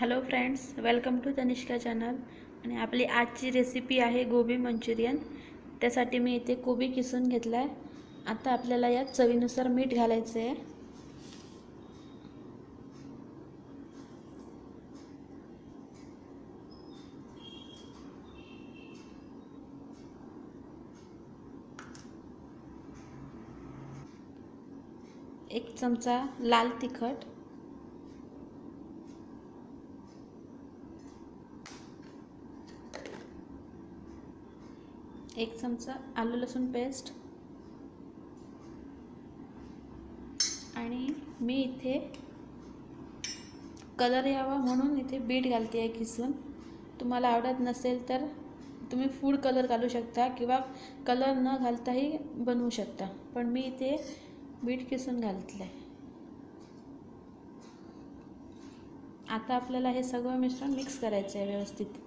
Hello friends, welcome to Tanishka channel. आणि आपली आजची रेसिपी आहे गोबी मंचुरियन। त्यासाठी मी इथे कोबी किसून घेतला आहे। आता आपल्याला यात चवीनुसार मीठ घालायचं आहे। एक चमचा लाल तिखट, एक चमचा आलू लसूण पेस्ट आणि मी इथे कलर यावा म्हणून इथे बीट घालते आहे किसून। तुम्हाला आवडत नसेल तर तुम्ही फूड कलर घालू शकता किंवा कलर न घालताही बनवू शकता, पण मी इथे बीट किसून घातलं आहे। आता आपल्याला हे सगळं मिश्रण मिक्स करायचं आहे व्यवस्थित।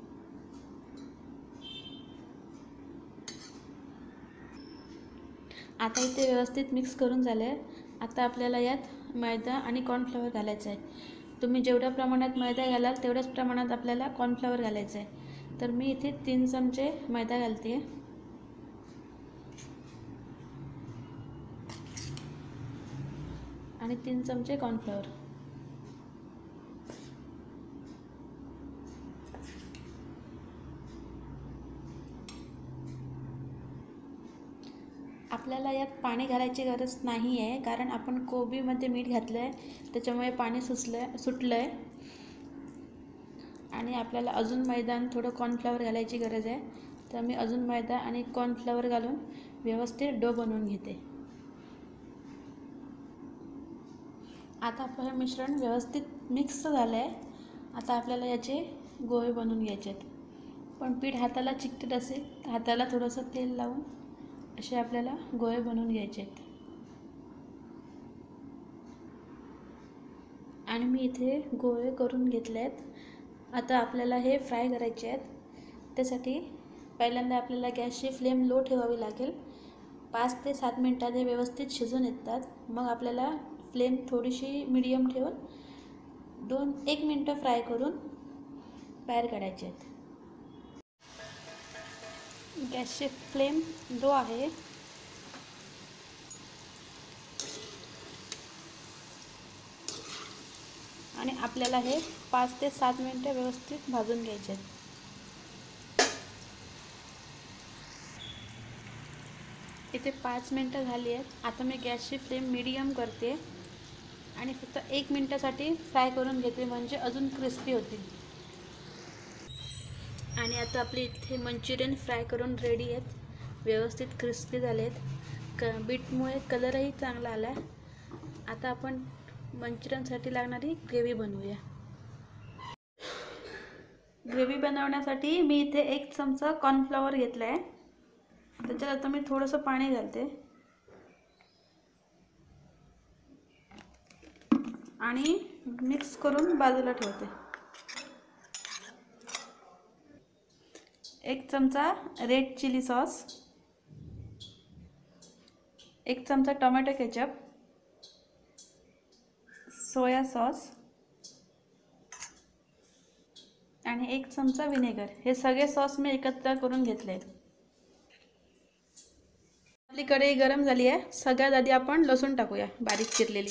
आता इथे व्यवस्थित मिक्स करून झाले। आता आपल्याला यात मैदा आणि कॉर्नफ्लॉवर घालायचं आहे। तुम्ही जेवढ्या प्रमाणात मैदा घालाल तेवढ्याच प्रमाणात आपल्याला कॉर्नफ्लॉवर घालायचं आहे। तर मी इथे 3 चमचे मैदा घालते आणि 3 चमचे कॉर्नफ्लॉवर। आपल्याला यात पाणी घालायची गरज नाही आहे, कारण आपण कोबीमध्ये मीठ घातलं आहे त्याच्यामुळे पाणी सुटलं आहे। आणि आपल्याला अजून मैदा आणि थोडं कॉर्नफ्लॉवर घालायची गरज आहे। तर मी अजून मैदा आणि कॉर्नफ्लॉवर घालून व्यवस्थित डो बनवून घेते। आता आपलं हे मिश्रण व्यवस्थित मिक्स झालं आहे। आता आपल्याला याचे गोळे बनवून घ्यायचे आहेत, पण पीठ हाताला चिकटत असेल तर हाताला थोडंसं तेल लावून असे आपल्याला गोळे बनवून घ्यायचे आहेत। आणि मी इथे गोळे करून घेतले आहेत। आता आपल्याला हे फ्राय करायचे आहेत। त्यासाठी पहिल्यांदा आपल्याला गॅसची फ्लेम लो ठेवावी लागेल। 5 ते 7 मिनिटात हे व्यवस्थित शिजून येतात। मग आपल्याला फ्लेम थोडीशी मीडियम ठेवून 1 मिनिट फ्राय करून बाहेर काढायचे आहेत। गॅसची फ्लेम लो आहे। आणि आपल्याला हे 5 ते 7 मिनिटे व्यवस्थित भाजून घ्यायचे आहेत। इथे 5 मिनिटं झाली आहेत। आता मी गॅसची फ्लेम मीडियम करते आणि फक्त 1 मिनिटासाठी फ्राय करून घेते, म्हणजे अजून क्रिस्पी होतील। आणि आता आपले इथे मंचुरियन फ्राय करून रेडी आहेत, व्यवस्थित क्रिस्पी झाले आहेत। बीटमुळे कलरही चांगला आला आहे। आता आपण मंचुरियनसाठी लागणारी ग्रेव्ही बनवूया। ग्रेव्ही बनवण्यासाठी मी इथे 1 चमचा कॉर्नफ्लॉवर घेतला आहे। त्याच्यात आता मी थोडंसं पाणी घालते आणि मिक्स करून बाजूला ठेवते। 1 चमचा रेड चिली सॉस, 1 चमचा टोमॅटो केचप, सोया सॉस आणि 1 चमचा विनेगर, हे सगळे सॉस मी एकत्र करून घेतले आहेत। आपली कढई गरम झाली आहे। सगळ्यात आधी आपण लसूण टाकूया, बारीक चिरलेली।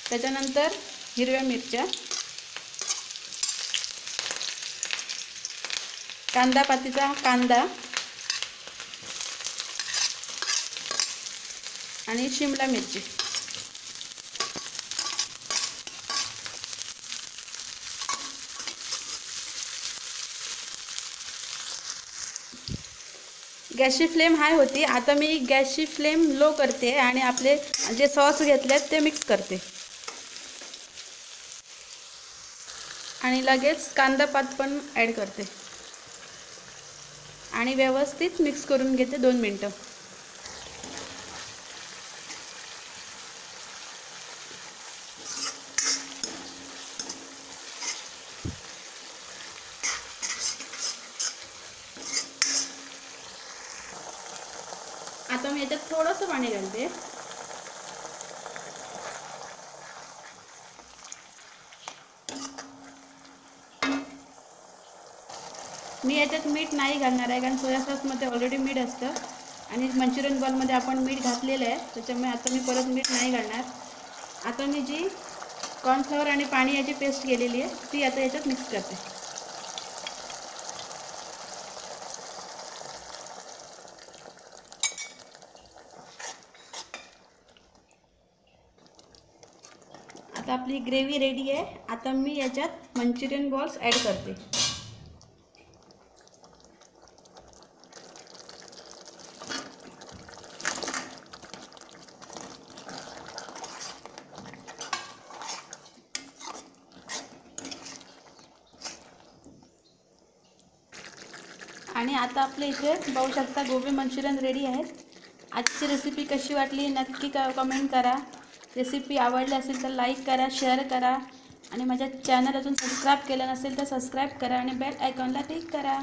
त्याच्यानंतर हिरव्या मिरच्या, कांदापातीचा कांदा आणि शिमला मिरची। गॅसची फ्लेम हाय होती। आता मी गॅसची फ्लेम लो करते आणि आपले जे सॉस घेतलेत ते मिक्स करते आणि लगेच कांदापात पण ॲड करते आणि व्यवस्थित मिक्स करून घेते 2 मिनिटं। आता मी याच्यात थोडंसं पाणी घालते मी याच्यात मीठ नाही घालणार आहे, कारण सोया सॉसमध्ये ऑलरेडी मीठ असतं आणि मंचुरियन बॉलमध्ये आपण मीठ घातलेलं आहे, त्याच्यामुळे आता मी परत मीठ नाही घालणार. आता मी जी कॉर्नफ्लॉवर आणि पाणी याची पेस्ट केलेली आहे ती आता याच्यात मिक्स करते. आता आपली ग्रेव्ही रेडी आहे. आता मी याच्यात मंचुरियन बॉल्स ॲड करते. आणि आता आपल्या इथे पाहू शकता गोबी मंचुरियन रेडी आहेत. आजची रेसिपी कशी वाटली नक्की कमेंट करा. रेसिपी आवडली असेल तर लाईक करा, शेअर करा आणि माझ्या चॅनल अजून सबस्क्राईब केलं नसेल तर सबस्क्राईब करा आणि बेल आयकॉनला क्लिक करा.